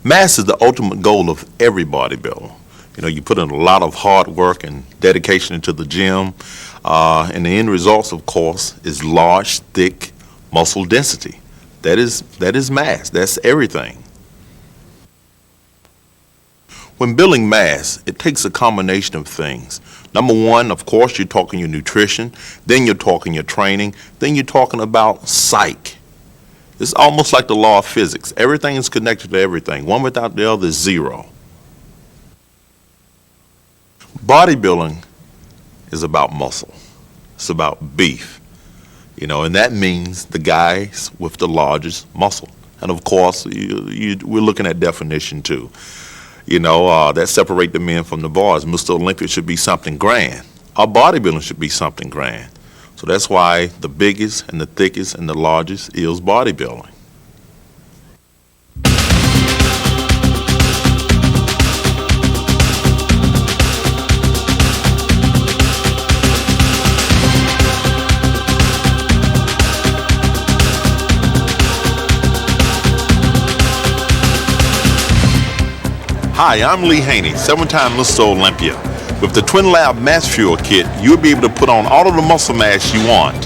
Mass is the ultimate goal of every bodybuilder. You know, you put in a lot of hard work and dedication into the gym, and the end results, of course, is large, thick muscle density. That is mass. That's everything. When building mass, it takes a combination of things. Number one, of course, you're talking your nutrition, then you're talking your training, then you're talking about psych. It's almost like the law of physics. Everything is connected to everything. One without the other is zero. Bodybuilding is about muscle. It's about beef. You know, and that means the guys with the largest muscle. And of course, we're looking at definition too. You know, that separate the men from the boys. Mr. Olympia should be something grand. Our bodybuilding should be something grand. So that's why the biggest and the thickest and the largest is bodybuilding. Hi, I'm Lee Haney, 7-time Mr. Olympia. With the Twinlab Mass Fuel Kit, you'll be able to put on all of the muscle mass you want.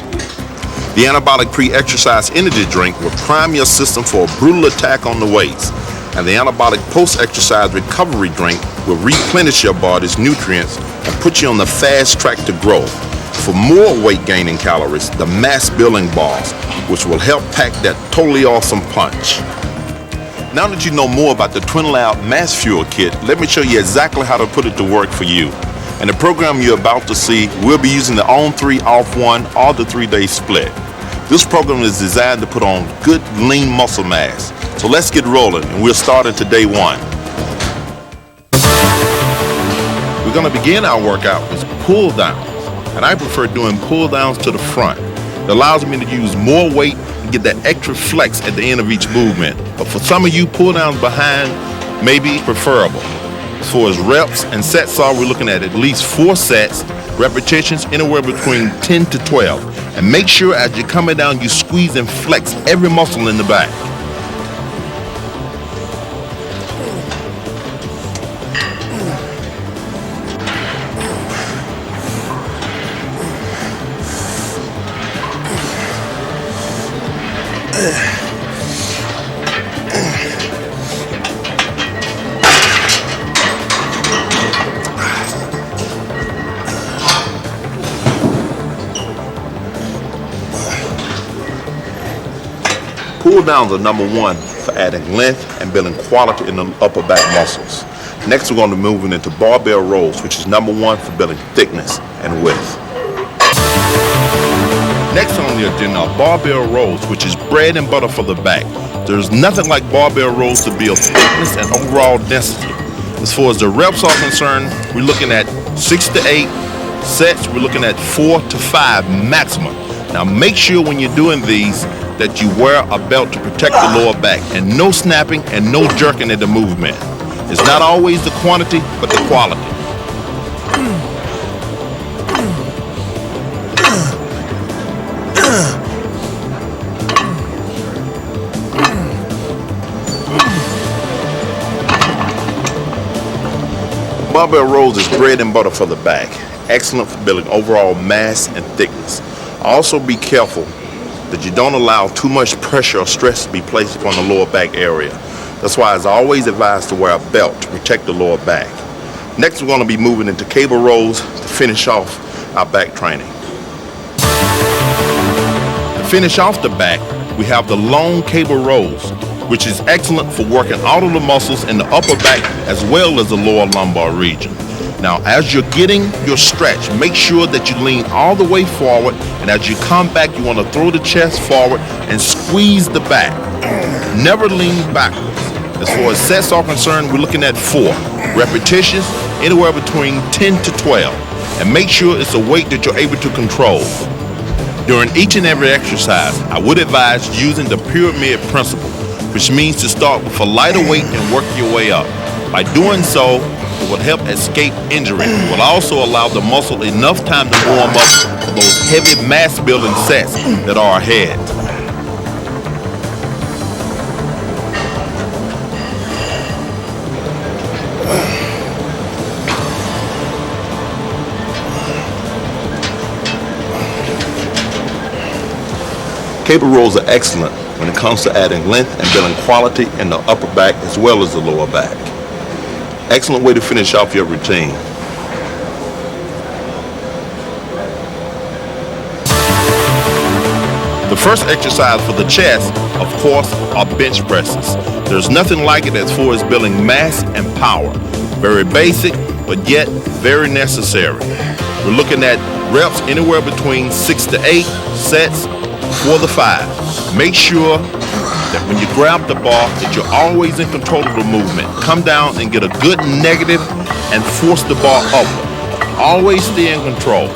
The anabolic pre-exercise energy drink will prime your system for a brutal attack on the weights, and the anabolic post-exercise recovery drink will replenish your body's nutrients and put you on the fast track to growth. For more weight gaining calories, the mass building bars, which will help pack that totally awesome punch. Now that you know more about the Twinlab Mass Fuel Kit, let me show you exactly how to put it to work for you. In the program you're about to see, we'll be using the on 3, off 1, or the 3-day split. This program is designed to put on good lean muscle mass. So let's get rolling, and we'll start into day 1. We're going to begin our workout with pull downs, and I prefer doing pull downs to the front. It allows me to use more weight and get that extra flex at the end of each movement. But for some of you, pull downs behind may be preferable. As far as reps and sets are, we're looking at least 4 sets, repetitions anywhere between 10 to 12. And make sure as you're coming down, you squeeze and flex every muscle in the back. Pull downs are number one for adding length and building quality in the upper back muscles. Next, we're going to move into barbell rows, which is number one for building thickness and width. Next on the agenda are barbell rows, which is bread and butter for the back. There's nothing like barbell rows to build thickness and overall density. As far as the reps are concerned, we're looking at 6 to 8 sets. We're looking at 4 to 5 maximum. Now make sure when you're doing these that you wear a belt to protect the lower back, and no snapping and no jerking at the movement. It's not always the quantity, but the quality. Barbell rows is bread and butter for the back. Excellent for building overall mass and thickness. Also be careful that you don't allow too much pressure or stress to be placed upon the lower back area. That's why it's always advised to wear a belt to protect the lower back. Next, we're going to be moving into cable rows to finish off our back training. To finish off the back, we have the long cable rows, which is excellent for working all of the muscles in the upper back as well as the lower lumbar region. Now, as you're getting your stretch, make sure that you lean all the way forward, and as you come back, you want to throw the chest forward and squeeze the back. Never lean backwards. As far as sets are concerned, we're looking at 4 repetitions, anywhere between 10 to 12. And make sure it's a weight that you're able to control. During each and every exercise, I would advise using the pyramid principle, which means to start with a lighter weight and work your way up. By doing so, it will help escape injury. It will also allow the muscle enough time to warm up for those heavy mass building sets that are ahead. Cable rolls are excellent when it comes to adding length and building quality in the upper back as well as the lower back. Excellent way to finish off your routine. The first exercise for the chest, of course, are bench presses. There's nothing like it as far as building mass and power. Very basic, but yet very necessary. We're looking at reps anywhere between 6 to 8 sets, 4 to 5. Make sure that when you grab the bar that you're always in control of the movement. Come down and get a good negative and force the bar upward. Always stay in control.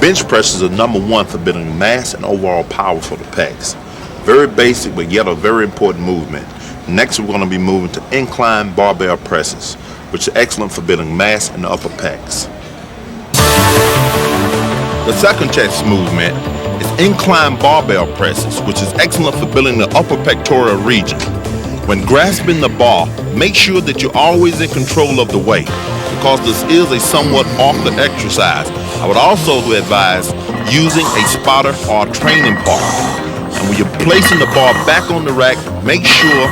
Bench presses are number one for building mass and overall power for the pecs. Very basic, but yet a very important movement. Next, we're going to be moving to incline barbell presses, which are excellent for building mass in the upper pecs. The second chest movement is incline barbell presses, which is excellent for building the upper pectoral region. When grasping the bar, make sure that you're always in control of the weight, because this is a somewhat awkward exercise. I would also advise using a spotter or a training partner. And when you're placing the bar back on the rack, make sure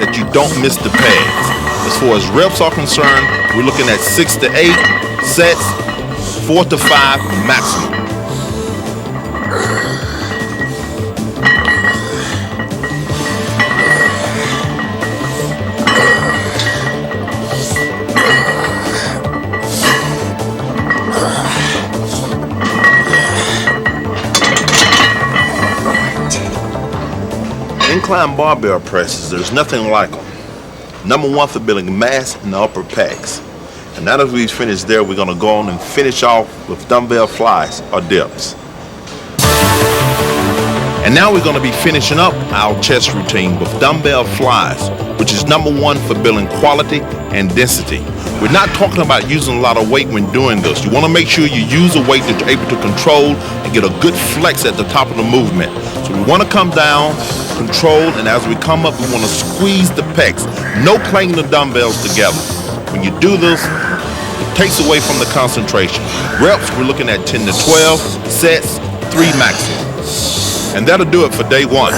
that you don't miss the pads. As far as reps are concerned, we're looking at 6 to 8 sets, 4 to 5 maximum. Incline barbell presses, there's nothing like them. Number one for building mass in the upper pecs. And now that we've finished there, we're going to go on and finish off with dumbbell flies or dips. And now we're going to be finishing up our chest routine with dumbbell flies, which is number one for building quality and density. We're not talking about using a lot of weight when doing this. You want to make sure you use a weight that you're able to control and get a good flex at the top of the movement. So we want to come down, control, and as we come up, we want to squeeze the pecs. No clanging the dumbbells together. When you do this, it takes away from the concentration. Reps, we're looking at 10 to 12, sets, 3 maximum. And that'll do it for day one.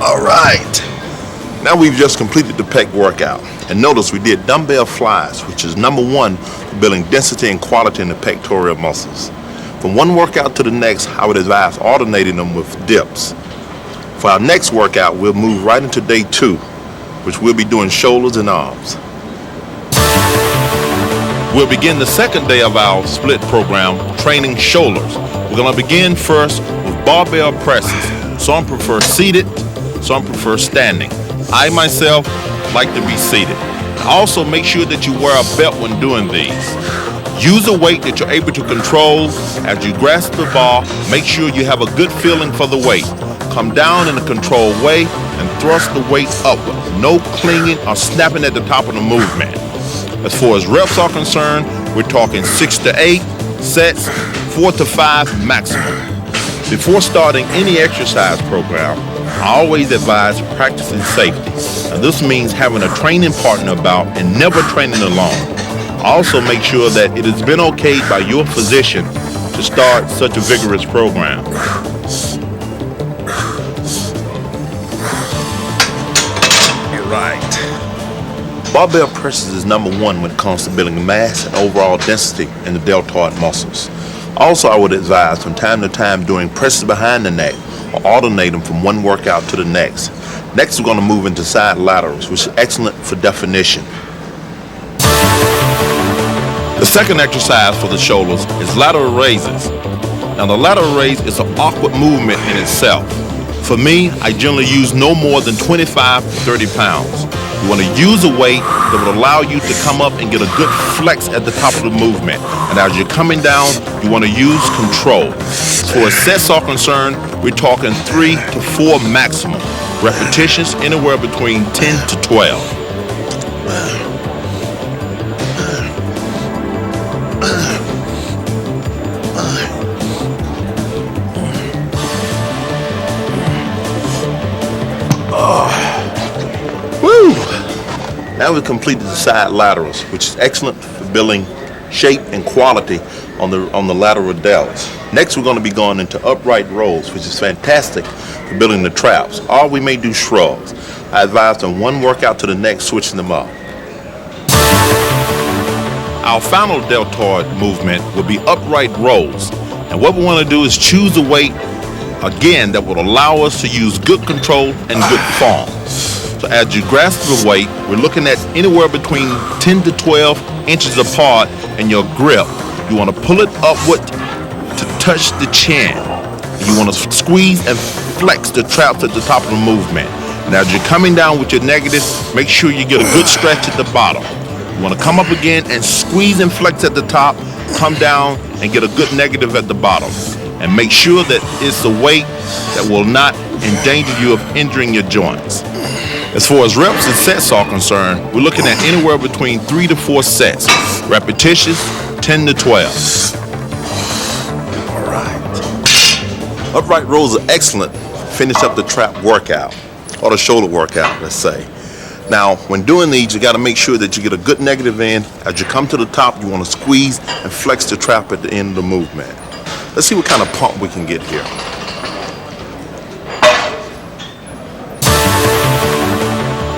All right, now we've just completed the pec workout, and notice we did dumbbell flies, which is number one for building density and quality in the pectoral muscles. From one workout to the next, I would advise alternating them with dips. For our next workout, we'll move right into day 2, which we'll be doing shoulders and arms. We'll begin the second day of our split program, training shoulders. We're going to begin first with barbell presses. Some prefer seated, some prefer standing. I myself like to be seated. Also make sure that you wear a belt when doing these. Use a weight that you're able to control. As you grasp the bar, make sure you have a good feeling for the weight. Come down in a controlled way and thrust the weight upward. No clinging or snapping at the top of the movement. As far as reps are concerned, we're talking 6 to 8 sets, 4 to 5 maximum. Before starting any exercise program, I always advise practicing safety. Now this means having a training partner about and never training alone. Also make sure that it has been okayed by your physician to start such a vigorous program. All right. Barbell presses is number one when it comes to building mass and overall density in the deltoid muscles. Also, I would advise from time to time doing presses behind the neck or alternate them from one workout to the next. Next, we're going to move into side laterals, which is excellent for definition. The second exercise for the shoulders is lateral raises. Now, the lateral raise is an awkward movement in itself. For me, I generally use no more than 25 to 30 pounds. You want to use a weight that will allow you to come up and get a good flex at the top of the movement. And as you're coming down, you want to use control. As far as sets are concerned, we're talking 3 to 4 maximum. Repetitions anywhere between 10 to 12. Now we've completed the side laterals, which is excellent for building shape and quality on the lateral delts. Next, we're going to be going into upright rolls, which is fantastic for building the traps. Or we may do shrugs. I advise from one workout to the next, switching them up. Our final deltoid movement will be upright rolls. And what we want to do is choose a weight, again, that will allow us to use good control and good form. So as you grasp the weight, we're looking at anywhere between 10 to 12 inches apart in your grip. You want to pull it upward to touch the chin. You want to squeeze and flex the traps at the top of the movement. And as you're coming down with your negative, make sure you get a good stretch at the bottom. You want to come up again and squeeze and flex at the top, come down and get a good negative at the bottom. And make sure that it's a weight that will not endanger you of injuring your joints. As far as reps and sets are concerned, we're looking at anywhere between 3 to 4 sets. Repetitions, 10 to 12. All right. Upright rolls are excellent. Finish up the trap workout, or the shoulder workout, let's say. Now, when doing these, you got to make sure that you get a good negative in. As you come to the top, you want to squeeze and flex the trap at the end of the movement. Let's see what kind of pump we can get here.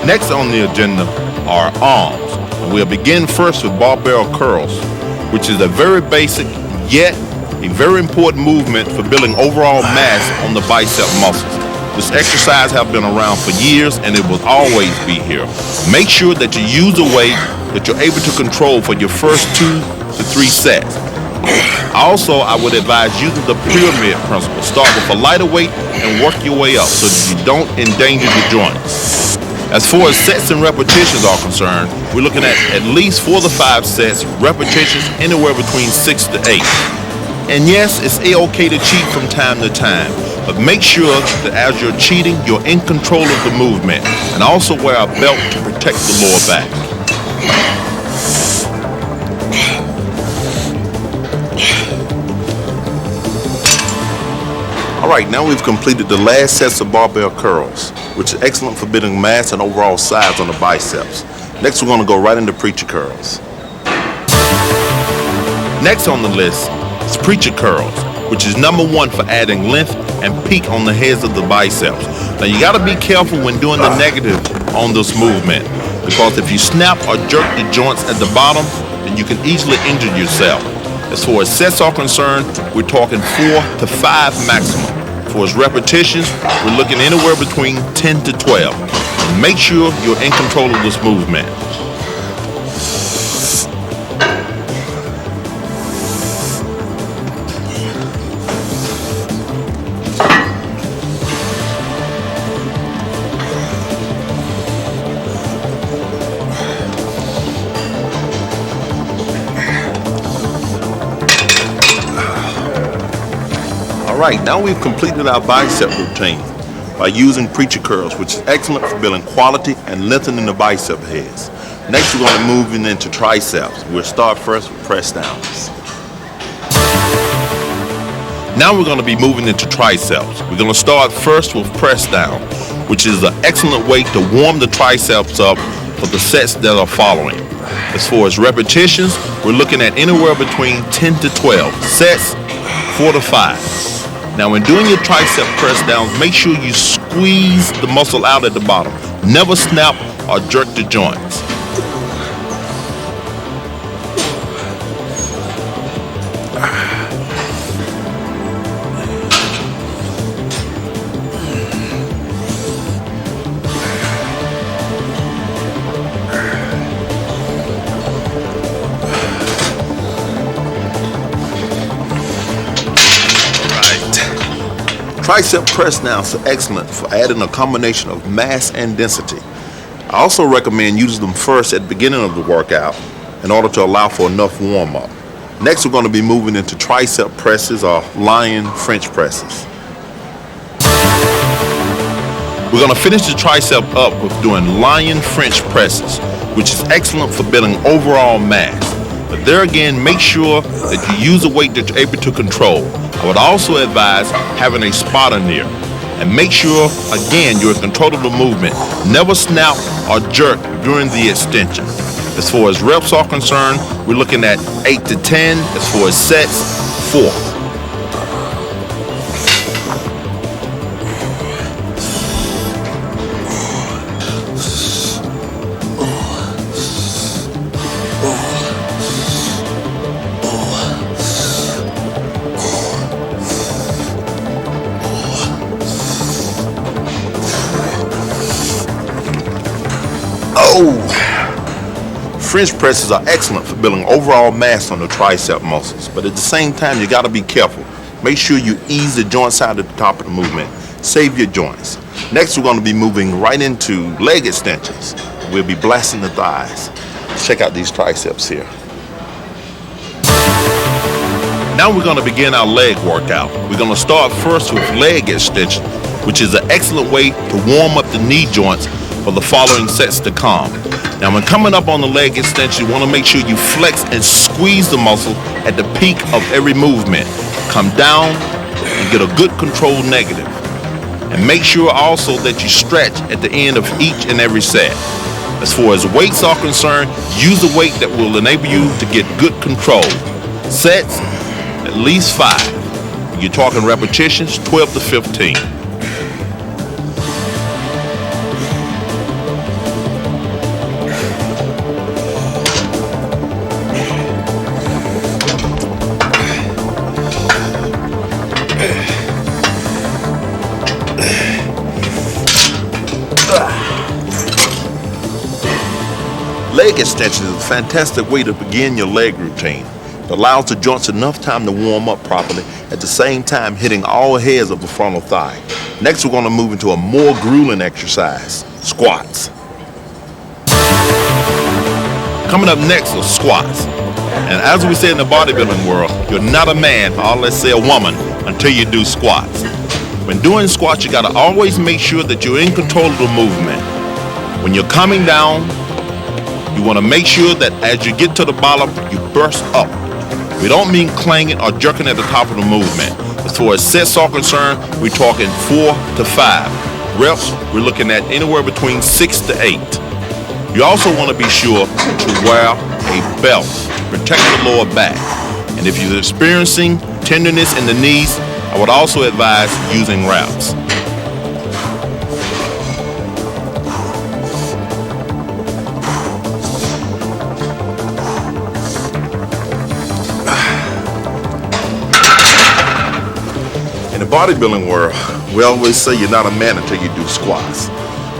Next on the agenda are arms. And we'll begin first with barbell curls, which is a very basic yet a very important movement for building overall mass on the bicep muscles. This exercise has been around for years and it will always be here. Make sure that you use a weight that you're able to control for your first 2 to 3 sets. Also, I would advise using the pyramid principle. Start with a lighter weight and work your way up so that you don't endanger the joints. As far as sets and repetitions are concerned, we're looking at least 4 to 5 sets, repetitions anywhere between 6 to 8. And yes, it's okay to cheat from time to time, but make sure that as you're cheating, you're in control of the movement, and also wear a belt to protect the lower back. Alright, now we've completed the last sets of barbell curls, which is excellent for building mass and overall size on the biceps. Next, we're going to go right into preacher curls. Next on the list is preacher curls, which is number 1 for adding length and peak on the heads of the biceps. Now, you got to be careful when doing the negative on this movement, because if you snap or jerk the joints at the bottom, then you can easily injure yourself. As far as sets are concerned, we're talking 4 to 5 maximum. For its repetitions, we're looking anywhere between 10 to 12. And make sure you're in control of this movement. Alright, now we've completed our bicep routine by using preacher curls, which is excellent for building quality and lengthening the bicep heads. Next, we're going to move into triceps. We'll start first with press downs. Now we're going to be moving into triceps. We're going to start first with press down, which is an excellent way to warm the triceps up for the sets that are following. As far as repetitions, we're looking at anywhere between 10 to 12. Sets, 4 to 5. Now, when doing your tricep press downs, make sure you squeeze the muscle out at the bottom. Never snap or jerk the joints. Tricep press downs are excellent for adding a combination of mass and density. I also recommend using them first at the beginning of the workout in order to allow for enough warm-up. Next, we're going to be moving into tricep presses or lion French presses. We're going to finish the tricep up with doing lion French presses, which is excellent for building overall mass. But there again, make sure that you use a weight that you're able to control. I would also advise having a spotter near. And make sure, again, you're in control of the movement. Never snap or jerk during the extension. As far as reps are concerned, we're looking at 8 to 10. As far as sets, 4. French presses are excellent for building overall mass on the tricep muscles, but at the same time, you got to be careful. Make sure you ease the joints out at the top of the movement. Save your joints. Next, we're going to be moving right into leg extensions. We'll be blasting the thighs. Check out these triceps here. Now we're going to begin our leg workout. We're going to start first with leg extension, which is an excellent way to warm up the knee joints for the following sets to come. Now when coming up on the leg extension, you want to make sure you flex and squeeze the muscle at the peak of every movement. Come down and get a good controlled negative. And make sure also that you stretch at the end of each and every set. As far as weights are concerned, use a weight that will enable you to get good control. Sets, at least 5. You're talking repetitions, 12 to 15. Leg extension is a fantastic way to begin your leg routine. It allows the joints enough time to warm up properly, at the same time hitting all heads of the frontal thigh. Next, we're going to move into a more grueling exercise, squats. Coming up next are squats. And as we say in the bodybuilding world, you're not a man, or let's say a woman, until you do squats. When doing squats, you got to always make sure that you're in control of the movement. When you're coming down, you want to make sure that as you get to the bottom, you burst up. We don't mean clanging or jerking at the top of the movement. As far as sets are concerned, we're talking 4 to 5. Reps, we're looking at anywhere between 6 to 8. You also want to be sure to wear a belt, protect the lower back. And if you're experiencing tenderness in the knees, I would also advise using wraps. In the bodybuilding world, we always say you're not a man until you do squats.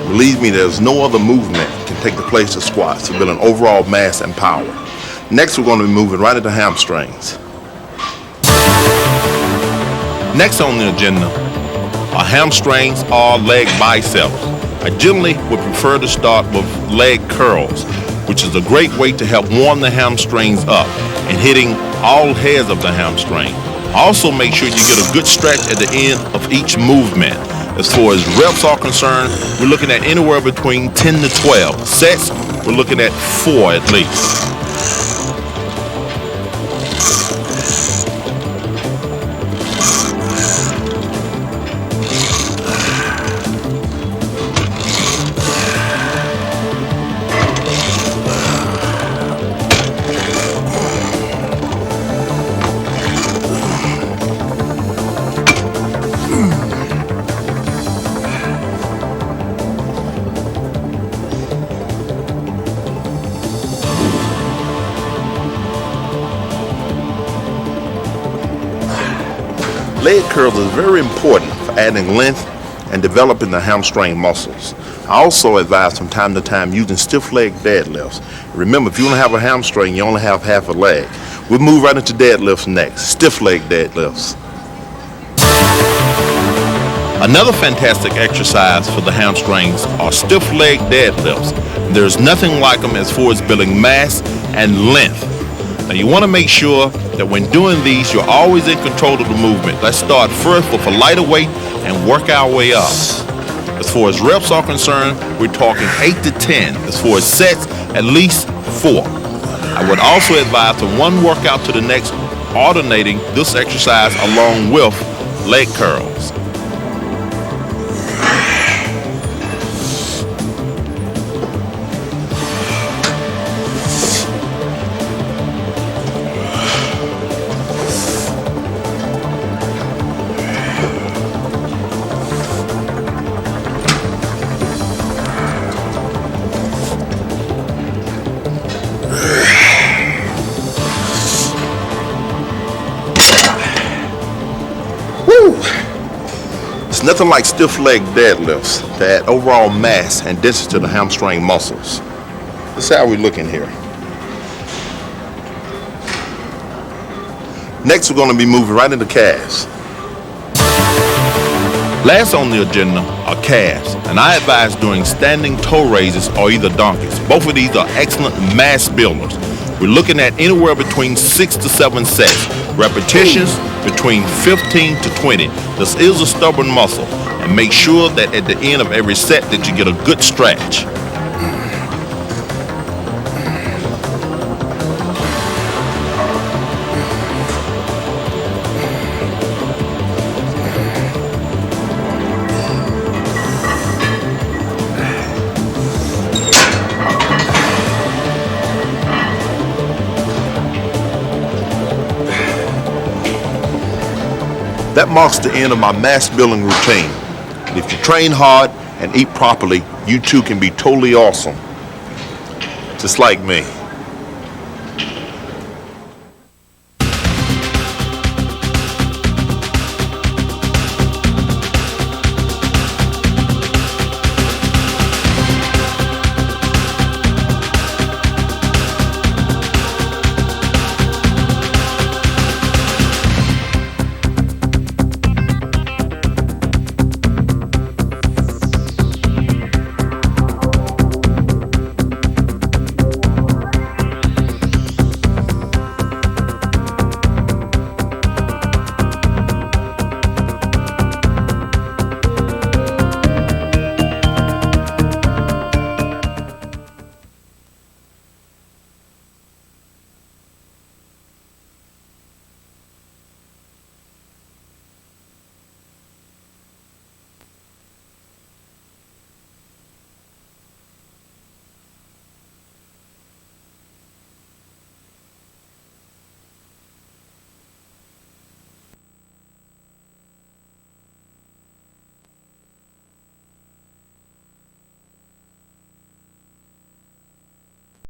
Believe me, there's no other movement can take the place of squats to build an overall mass and power. Next, we're going to be moving right into hamstrings. Next on the agenda are hamstrings or leg biceps. I generally would prefer to start with leg curls, which is a great way to help warm the hamstrings up and hitting all heads of the hamstring. Also make sure you get a good stretch at the end of each movement. As far as reps are concerned, we're looking at anywhere between 10 to 12. Sets, we're looking at 4 at least. Leg curls is very important for adding length and developing the hamstring muscles. I also advise from time to time using stiff leg deadlifts. Remember, if you only have a hamstring, you only have half a leg. We'll move right into deadlifts next, stiff leg deadlifts. Another fantastic exercise for the hamstrings are stiff leg deadlifts. There's nothing like them as far as building mass and length. Now you want to make sure that when doing these, you're always in control of the movement. Let's start first with a lighter weight and work our way up. As far as reps are concerned, we're talking 8 to 10. As far as sets, at least 4. I would also advise from one workout to the next, alternating this exercise along with leg curls. It's nothing like stiff leg deadlifts to add overall mass and density to the hamstring muscles. Let's see how we're looking here. Next, we're going to be moving right into calves. Last on the agenda are calves, and I advise doing standing toe raises or either donkeys. Both of these are excellent mass builders. We're looking at anywhere between 6 to 7 sets. Repetitions between 15 to 20. This is a stubborn muscle, and make sure that at the end of every set that you get a good stretch. That marks the end of my mass building routine. And if you train hard and eat properly, you too can be totally awesome. Just like me.